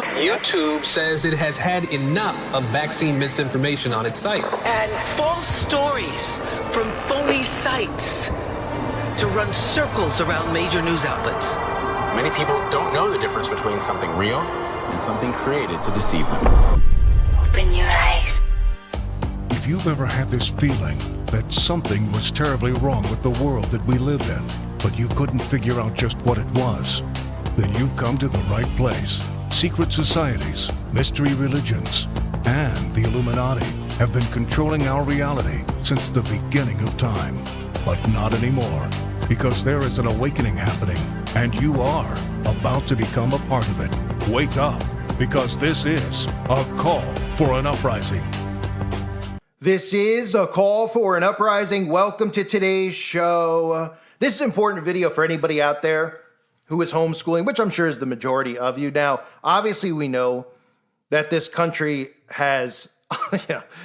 YouTube says it has had enough of vaccine misinformation on its site. And false stories from phony sites to run circles around major news outlets. Many people don't know the difference between something real and something created to deceive them. Open your eyes. If you've ever had this feeling that something was terribly wrong with the world that we lived in, but you couldn't figure out just what it was, then you've come to the right place. Secret societies, mystery religions, and the Illuminati have been controlling our reality since the beginning of time. But not anymore, because there is an awakening happening, and you are about to become a part of it. Wake up, because this is a call for an uprising. This is a call for an uprising. Welcome to today's show. This is an important video for anybody out there who is homeschooling, which I'm sure is the majority of you. Now, obviously, we know that this country has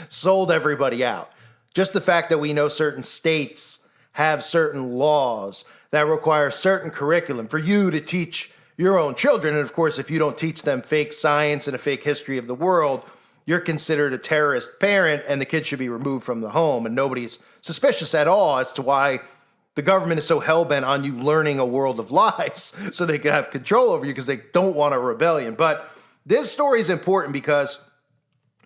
sold everybody out. Just the fact that we know certain states have certain laws that require certain curriculum for you to teach your own children. And of course, if you don't teach them fake science and a fake history of the world, you're considered a terrorist parent and the kid should be removed from the home. And nobody's suspicious at all as to why the government is so hell-bent on you learning a world of lies so they can have control over you because they don't want a rebellion. But this story is important because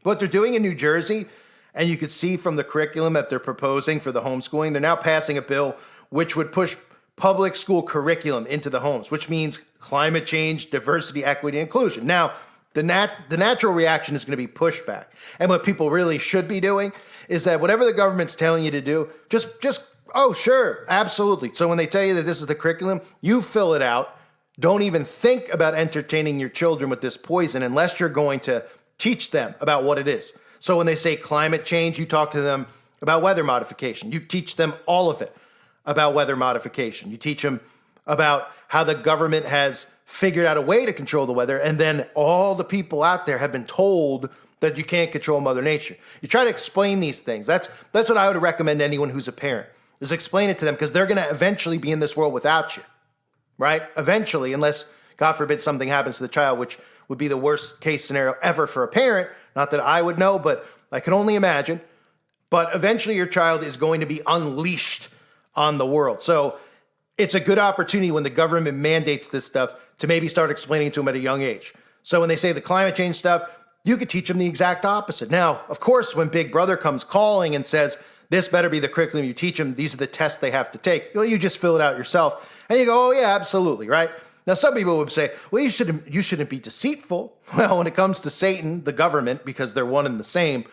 what they're doing in New Jersey, and you could see from the curriculum that they're proposing for the homeschooling, they're now passing a bill which would push public school curriculum into the homes, which means climate change, diversity, equity, inclusion. Now, the natural reaction is going to be pushback. And what people really should be doing is that whatever the government's telling you to do, just oh, sure, absolutely. So when they tell you that this is the curriculum, you fill it out. Don't even think about entertaining your children with this poison unless you're going to teach them about what it is. So when they say climate change, you talk to them about weather modification. You teach them all of it about weather modification. You teach them about how the government has figured out a way to control the weather, and then all the people out there have been told that you can't control Mother Nature. You try to explain these things. That's what I would recommend to anyone who's a parent, is explain it to them, because they're going to eventually be in this world without you, right? Eventually, unless, God forbid, something happens to the child, which would be the worst case scenario ever for a parent. Not that I would know, but I can only imagine. But eventually your child is going to be unleashed on the world. So it's a good opportunity when the government mandates this stuff to maybe start explaining to them at a young age. So when they say the climate change stuff, you could teach them the exact opposite. Now, of course, when Big Brother comes calling and says, this better be the curriculum you teach them, these are the tests they have to take, you just fill it out yourself. And you go, oh yeah, absolutely, right? Now, some people would say, well, you shouldn't be deceitful. Well, when it comes to Satan, the government, because they're one and the same,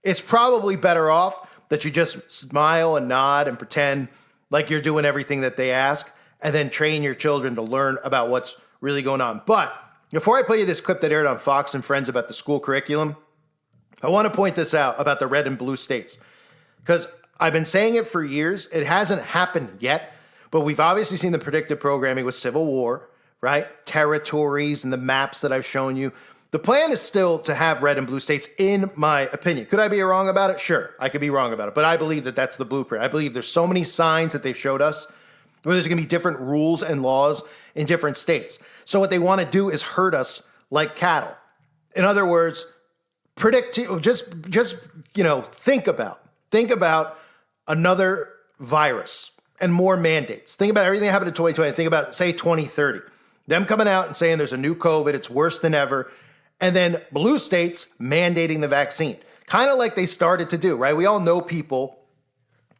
it's probably better off that you just smile and nod and pretend like you're doing everything that they ask, and then train your children to learn about what's really going on. But before I play you this clip that aired on Fox and Friends about the school curriculum, I want to point this out about the red and blue states, because I've been saying it for years. It hasn't happened yet, but we've obviously seen the predictive programming with Civil War, right? Territories and the maps that I've shown you. The plan is still to have red and blue states, in my opinion. Could I be wrong about it? Sure, I could be wrong about it, but I believe that that's the blueprint. I believe there's so many signs that they've showed us where there's going to be different rules and laws in different states. So what they want to do is herd us like cattle. In other words, think about another virus and more mandates. Think about everything that happened in 2020. Think about, say, 2030. Them coming out and saying there's a new COVID, it's worse than ever. And then blue states mandating the vaccine. Kind of like they started to do, right? We all know people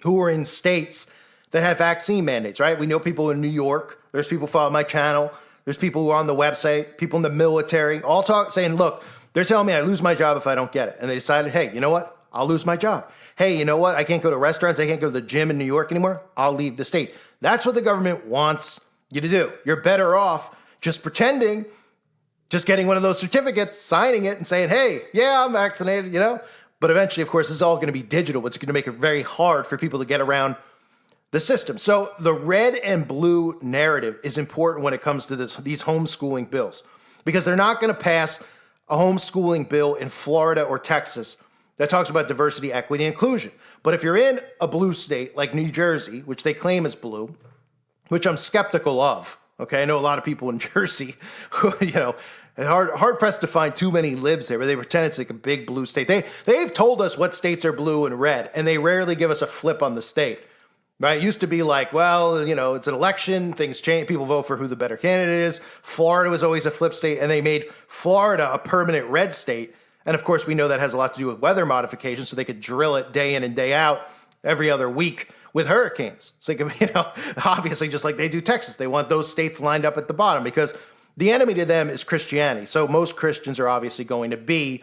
who are in states that have vaccine mandates, right? We know people in New York. There's people following my channel. There's people who are on the website, people in the military, all saying, look, they're telling me I lose my job if I don't get it. And they decided, hey, you know what? I'll lose my job. Hey, you know what? I can't go to restaurants. I can't go to the gym in New York anymore. I'll leave the state. That's what the government wants you to do. You're better off just pretending, just getting one of those certificates, signing it and saying, hey, yeah, I'm vaccinated, But eventually, of course, this is all going to be digital. It's going to make it very hard for people to get around the system. So the red and blue narrative is important when it comes to these homeschooling bills, because they're not going to pass a homeschooling bill in Florida or Texas that talks about diversity, equity, inclusion. But if you're in a blue state like New Jersey, which they claim is blue, which I'm skeptical of, Okay, I know a lot of people in Jersey who, hard pressed to find too many libs there, but they pretend it's like a big blue state. They've told us what states are blue and red, and they rarely give us a flip on the state. Right? It used to be like, well, it's an election, things change, people vote for who the better candidate is. Florida was always a flip state, and they made Florida a permanent red state. And of course, we know that has a lot to do with weather modification, so they could drill it day in and day out every other week with hurricanes. So they could, obviously just like they do Texas, they want those states lined up at the bottom because the enemy to them is Christianity. So most Christians are obviously going to be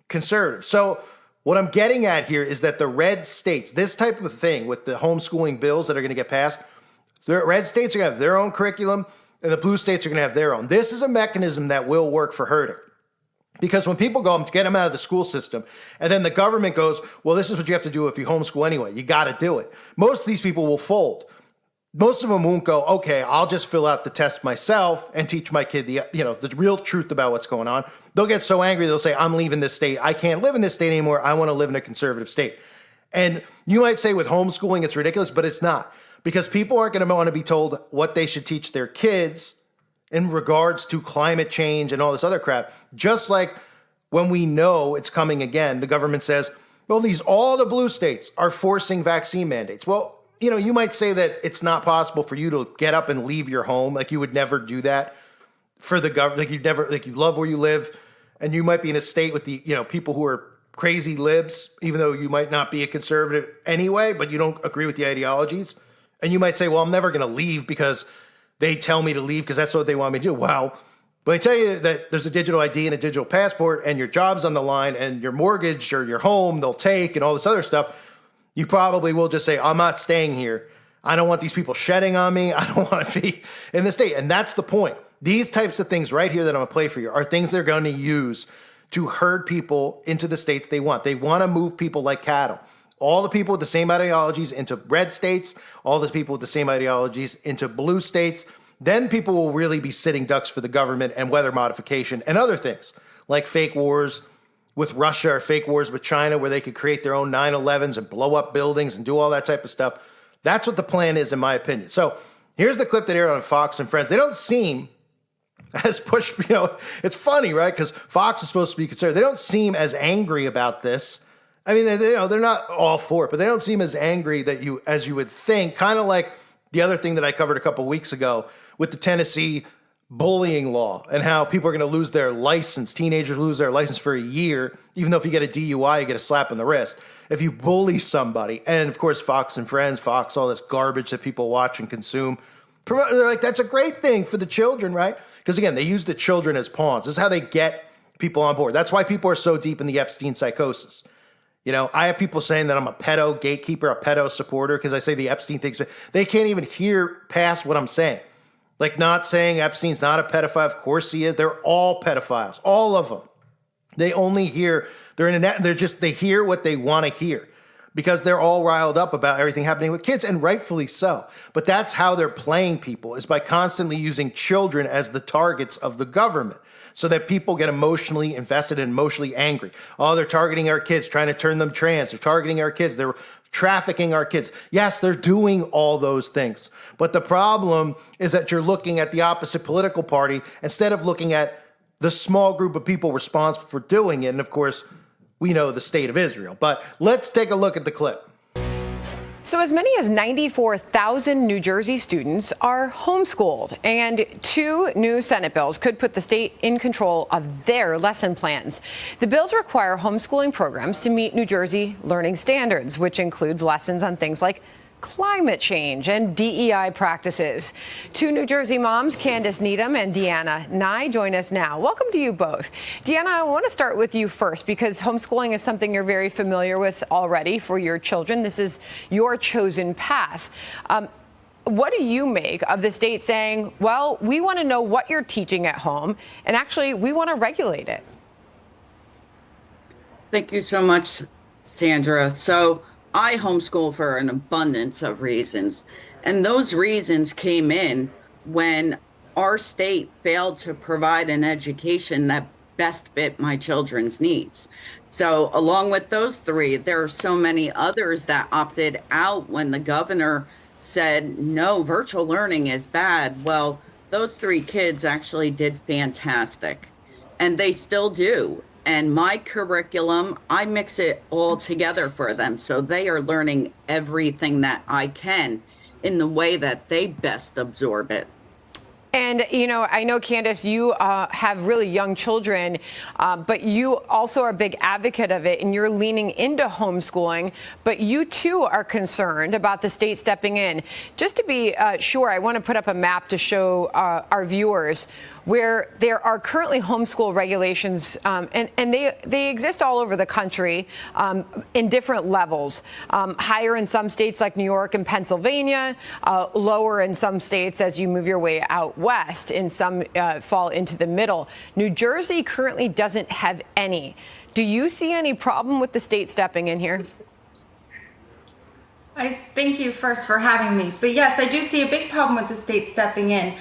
conservative. So what I'm getting at here is that the red states, this type of thing with the homeschooling bills that are going to get passed, the red states are going to have their own curriculum and the blue states are going to have their own. This is a mechanism that will work for herding. Because when people go to get them out of the school system, and then the government goes, well, this is what you have to do if you homeschool anyway. You got to do it. Most of these people will fold. Most of them won't go, okay, I'll just fill out the test myself and teach my kid the real truth about what's going on. They'll get so angry, they'll say, I'm leaving this state. I can't live in this state anymore. I want to live in a conservative state. And you might say with homeschooling, it's ridiculous, but it's not. Because people aren't going to want to be told what they should teach their kids in regards to climate change and all this other crap. Just like when we know it's coming again, the government says, well, all the blue states are forcing vaccine mandates. Well, you might say that it's not possible for you to get up and leave your home. Like you would never do that for the government. Like you love where you live, and you might be in a state with the, people who are crazy libs, even though you might not be a conservative anyway, but you don't agree with the ideologies. And you might say, well, I'm never going to leave because they tell me to leave because that's what they want me to do. Well, but they tell you that there's a digital ID and a digital passport and your job's on the line and your mortgage or your home they'll take and all this other stuff. You probably will just say, I'm not staying here. I don't want these people shedding on me. I don't want to be in the state. And that's the point. These types of things right here that I'm going to play for you are things they're going to use to herd people into the states they want. They want to move people like cattle. All the people with the same ideologies into red states, all the people with the same ideologies into blue states. Then people will really be sitting ducks for the government and weather modification and other things like fake wars with Russia or fake wars with China where they could create their own 9/11s and blow up buildings and do all that type of stuff. That's what the plan is, in my opinion. So here's the clip that aired on Fox and Friends. They don't seem as pushed, it's funny, right? Because Fox is supposed to be conservative. They don't seem as angry about this. I mean, they're not all for it, but they don't seem as angry as you would think. Kind of like the other thing that I covered a couple weeks ago with the Tennessee bullying law and how people are going to lose their license. Teenagers lose their license for a year. Even though if you get a DUI, you get a slap on the wrist. If you bully somebody, and of course, Fox and Friends, Fox, all this garbage that people watch and consume, they're like, that's a great thing for the children, right? Because again, they use the children as pawns. This is how they get people on board. That's why people are so deep in the Epstein psychosis. I have people saying that I'm a pedo gatekeeper, a pedo supporter, because I say the Epstein things. They can't even hear past what I'm saying. Like not saying Epstein's not a pedophile. Of course he is. They're all pedophiles, all of them. They only hear, they hear what they want to hear because they're all riled up about everything happening with kids, and rightfully so. But that's how they're playing people, is by constantly using children as the targets of the government so that people get emotionally invested and emotionally angry. Oh, they're targeting our kids, trying to turn them trans. They're targeting our kids. They're trafficking our kids. Yes, they're doing all those things. But the problem is that you're looking at the opposite political party instead of looking at the small group of people responsible for doing it. And of course, we know the state of Israel. But let's take a look at the clip. So as many as 94,000 New Jersey students are homeschooled, and 2 new Senate bills could put the state in control of their lesson plans. The bills require homeschooling programs to meet New Jersey learning standards, which includes lessons on things like climate change and DEI practices. 2 New Jersey moms, Candace Needham and Deanna Nye, join us now. Welcome to you both. Deanna, I want to start with you first because homeschooling is something you're very familiar with already for your children. This is your chosen path. What do you make of the state saying, well, we want to know what you're teaching at home, and actually we want to regulate it? Thank you so much, Sandra. So I homeschool for an abundance of reasons, and those reasons came in when our state failed to provide an education that best fit my children's needs. So along with those 3, there are so many others that opted out when the governor said, no, virtual learning is bad. Well, those 3 kids actually did fantastic, and they still do. And my curriculum, I mix it all together for them. So they are learning everything that I can in the way that they best absorb it. And, I know, Candace, you have really young children, but you also are a big advocate of it, and you're leaning into homeschooling. But you, too, are concerned about the state stepping in. Just to be sure, I want to put up a map to show our viewers where there are currently homeschool regulations, and they exist all over the country in different levels. Higher in some states like New York and Pennsylvania, lower in some states as you move your way out west, and some fall into the middle. New Jersey currently doesn't have any. Do you see any problem with the state stepping in here? I thank you first for having me. But yes, I do see a big problem with the state stepping in.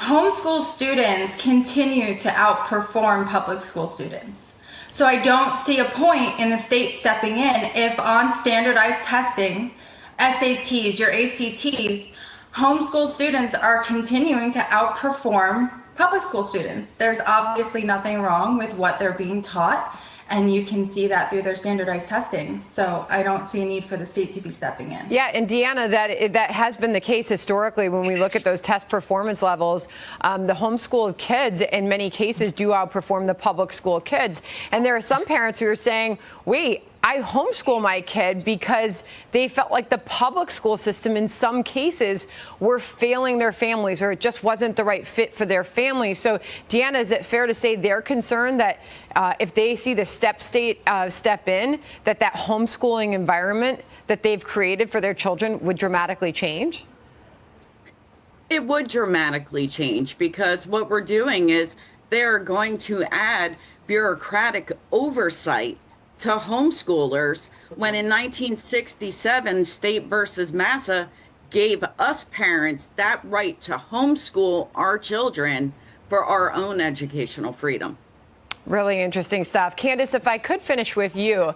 Homeschool students continue to outperform public school students. So I don't see a point in the state stepping in if on standardized testing, SATs, your ACTs, homeschool students are continuing to outperform public school students. There's obviously nothing wrong with what they're being taught, and you can see that through their standardized testing. So I don't see a need for the state to be stepping in. Yeah, and Deanna, that has been the case historically when we look at those test performance levels. The homeschooled kids in many cases do outperform the public school kids. And there are some parents who are saying, wait, I homeschool my kid because they felt like the public school system in some cases were failing their families, or it just wasn't the right fit for their family. So, Deanna, is it fair to say they're concerned that if they see the step in, that homeschooling environment that they've created for their children would dramatically change? It would dramatically change, because what we're doing is they're going to add bureaucratic oversight to homeschoolers, when in 1967, State versus Massa gave us parents that right to homeschool our children for our own educational freedom. Really interesting stuff. Candace, if I could finish with you,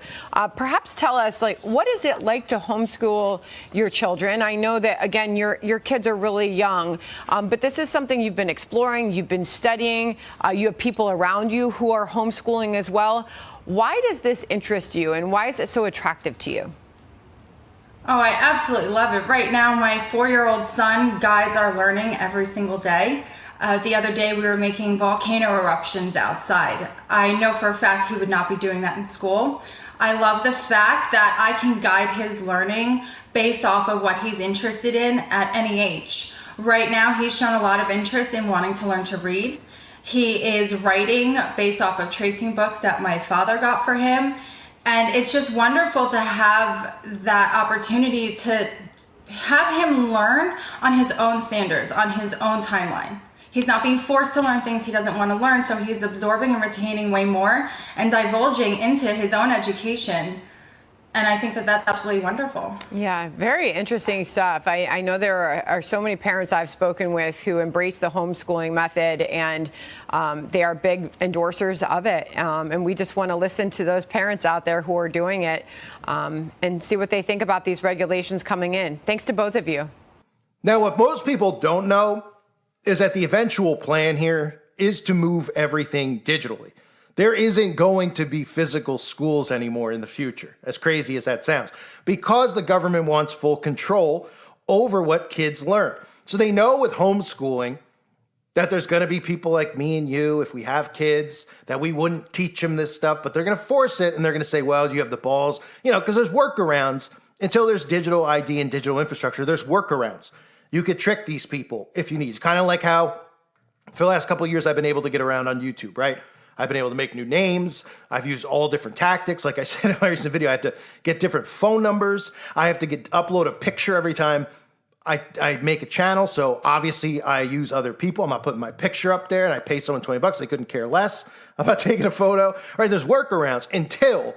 perhaps tell us, what is it like to homeschool your children? I know that, again, your kids are really young, but this is something you've been exploring, you've been studying, you have people around you who are homeschooling as well. Why does this interest you, and why is it so attractive to you? Oh, I absolutely love it. Right now, my 4-year-old son guides our learning every single day. The other day, we were making volcano eruptions outside. I know for a fact he would not be doing that in school. I love the fact that I can guide his learning based off of what he's interested in at any age. Right now, he's shown a lot of interest in wanting to learn to read. He is writing based off of tracing books that my father got for him. And it's just wonderful to have that opportunity to have him learn on his own standards, on his own timeline. He's not being forced to learn things he doesn't want to learn, so he's absorbing and retaining way more and divulging into his own education. And I think that that's absolutely wonderful. Yeah, very interesting stuff. I know there are so many parents I've spoken with who embrace the homeschooling method, and they are big endorsers of it. And we just want to listen to those parents out there who are doing it and see what they think about these regulations coming in. Thanks to both of you. Now, what most people don't know is that the eventual plan here is to move everything digitally. There isn't going to be physical schools anymore in the future, as crazy as that sounds, because the government wants full control over what kids learn. So they know with homeschooling that there's going to be people like me and you, if we have kids, that we wouldn't teach them this stuff, but they're going to force it, and they're going to say, well, you have the balls, because there's workarounds. Until there's digital ID and digital infrastructure, there's workarounds. You could trick these people if you need. Kind of like how for the last couple of years I've been able to get around on YouTube, right? I've been able to make new names. I've used all different tactics. Like I said in my recent video, I have to get different phone numbers. I have to upload a picture every time I make a channel. So obviously I use other people. I'm not putting my picture up there, and I pay someone $20. They couldn't care less about taking a photo. Right? There's workarounds until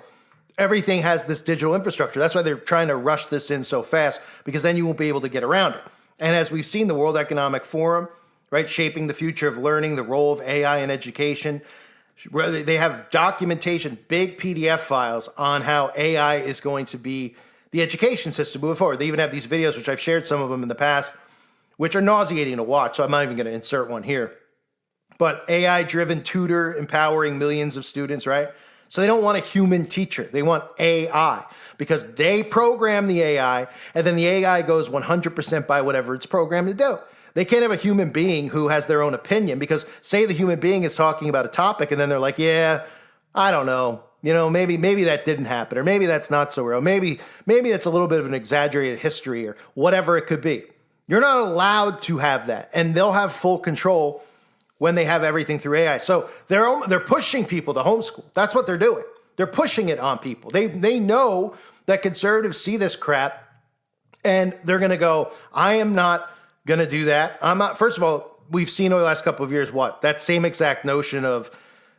everything has this digital infrastructure. That's why they're trying to rush this in so fast, because then you won't be able to get around it. And as we've seen, the World Economic Forum, right, shaping the future of learning, the role of AI in education, where they have documentation, big PDF files on how AI is going to be the education system moving forward. They even have these videos, which I've shared some of them in the past, which are nauseating to watch. So I'm not even going to insert one here. But AI-driven tutor empowering millions of students, right? So they don't want a human teacher. They want AI because they program the AI and then the AI goes 100% by whatever it's programmed to do. They can't have a human being who has their own opinion because say the human being is talking about a topic and then they're like, yeah, I don't know. Maybe that didn't happen or maybe that's not so real. Maybe it's a little bit of an exaggerated history or whatever it could be. You're not allowed to have that and they'll have full control when they have everything through AI. So they're pushing people to homeschool. That's what they're doing. They're pushing it on people. They know that conservatives see this crap and they're going to go, I am not going to do that. I'm not. First of all, we've seen over the last couple of years what? That same exact notion of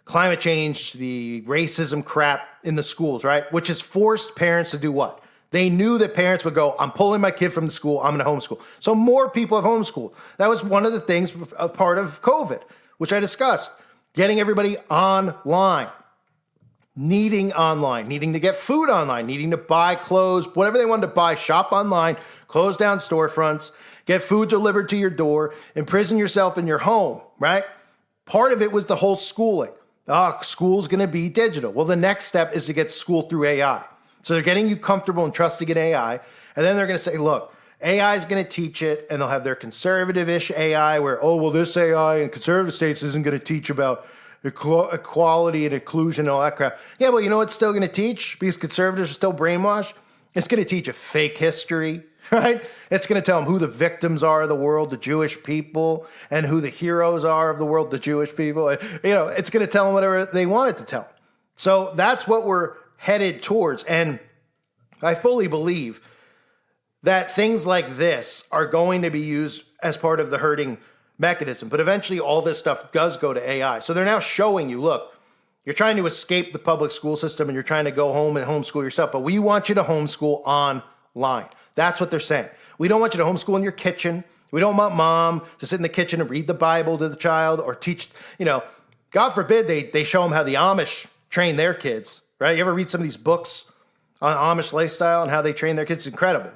climate change, the racism crap in the schools, right? Which has forced parents to do what? They knew that parents would go, I'm pulling my kid from the school, I'm going to homeschool. So more people have homeschooled. That was one of the things, a part of COVID, which I discussed. Getting everybody online, needing to get food online, needing to buy clothes, whatever they wanted to buy, shop online, close down storefronts, get food delivered to your door, imprison yourself in your home, right? Part of it was the whole schooling. School's going to be digital. Well, the next step is to get school through AI. So they're getting you comfortable and trusting in AI. And then they're going to say, look, AI is going to teach it. And they'll have their conservative-ish AI where, this AI in conservative states isn't going to teach about equality and inclusion and all that crap. Yeah, well, you know what's still going to teach? Because conservatives are still brainwashed. It's going to teach a fake history, right? It's going to tell them who the victims are of the world, the Jewish people, and who the heroes are of the world, the Jewish people. It's going to tell them whatever they want it to tell them. So that's what we're headed towards. And I fully believe that things like this are going to be used as part of the herding mechanism. But eventually all this stuff does go to AI. So they're now showing you, look, you're trying to escape the public school system and you're trying to go home and homeschool yourself, but we want you to homeschool online. That's what they're saying. We don't want you to homeschool in your kitchen. We don't want mom to sit in the kitchen and read the Bible to the child or teach, God forbid they show them how the Amish train their kids, right? You ever read some of these books on Amish lifestyle and how they train their kids? It's incredible.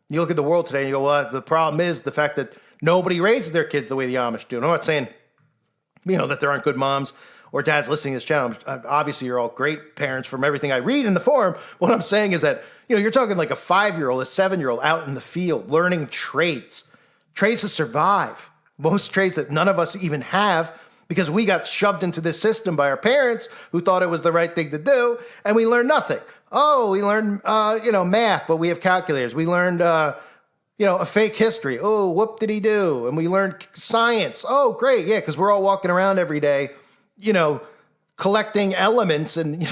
You look at the world today and you go, well, the problem is the fact that nobody raises their kids the way the Amish do. And I'm not saying, that there aren't good moms or dads listening to this channel. Obviously, you're all great parents from everything I read in the forum. What I'm saying is that, you're talking like a 5-year-old, a 7-year-old out in the field, learning trades to survive. Most trades that none of us even have because we got shoved into this system by our parents who thought it was the right thing to do, and we learned nothing. We learned, math, but we have calculators. We learned, a fake history. Oh, what did he do? And we learned science. Oh, great. Yeah, because we're all walking around every day, collecting elements and,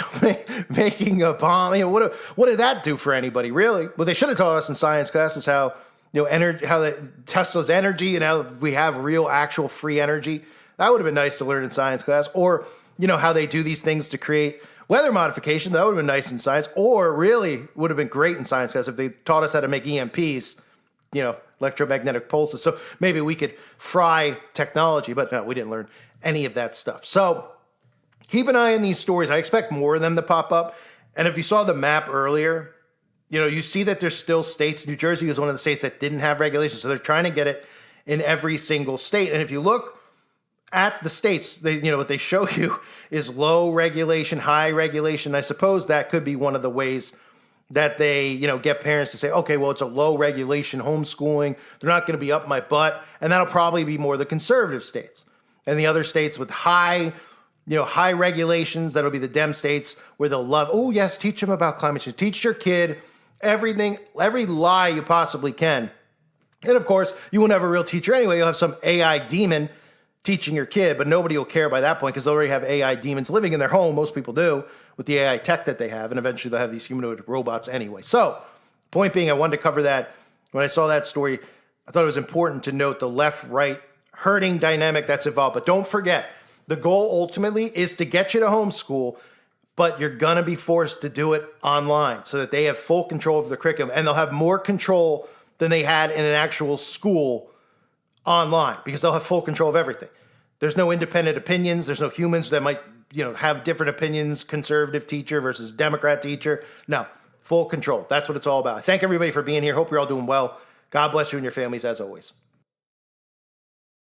making a bomb. What did that do for anybody, really? What they should have taught us in science class is how, how Tesla's energy and how we have real, actual free energy. That would have been nice to learn in science class. Or, how they do these things to create weather modification. That would have been nice in science. Or really would have been great in science class if they taught us how to make EMPs, electromagnetic pulses. So maybe we could fry technology, but no, we didn't learn any of that stuff. So keep an eye on these stories. I expect more of them to pop up. And if you saw the map earlier, you see that there's still states. New Jersey was one of the states that didn't have regulations. So they're trying to get it in every single state. And if you look at the states, what they show you is low regulation, high regulation. I suppose that could be one of the ways that they, get parents to say, okay, well, it's a low regulation homeschooling. They're not going to be up my butt. And that'll probably be more the conservative states. And the other states with high regulations, that'll be the Dem states where they'll love, oh, yes, teach them about climate change. Teach your kid everything, every lie you possibly can. And of course, you won't have a real teacher anyway. You'll have some AI demon teaching your kid, but nobody will care by that point because they already have AI demons living in their home. Most people do with the AI tech that they have, and eventually they'll have these humanoid robots anyway. So, point being, I wanted to cover that. When I saw that story, I thought it was important to note the left-right herding dynamic that's involved. But don't forget, the goal ultimately is to get you to homeschool, but you're going to be forced to do it online so that they have full control of the curriculum, and they'll have more control than they had in an actual school online because they'll have full control of everything. There's no independent opinions. There's no humans that might, have different opinions, conservative teacher versus Democrat teacher. No, full control. That's what it's all about. I thank everybody for being here. Hope you're all doing well. God bless you and your families as always.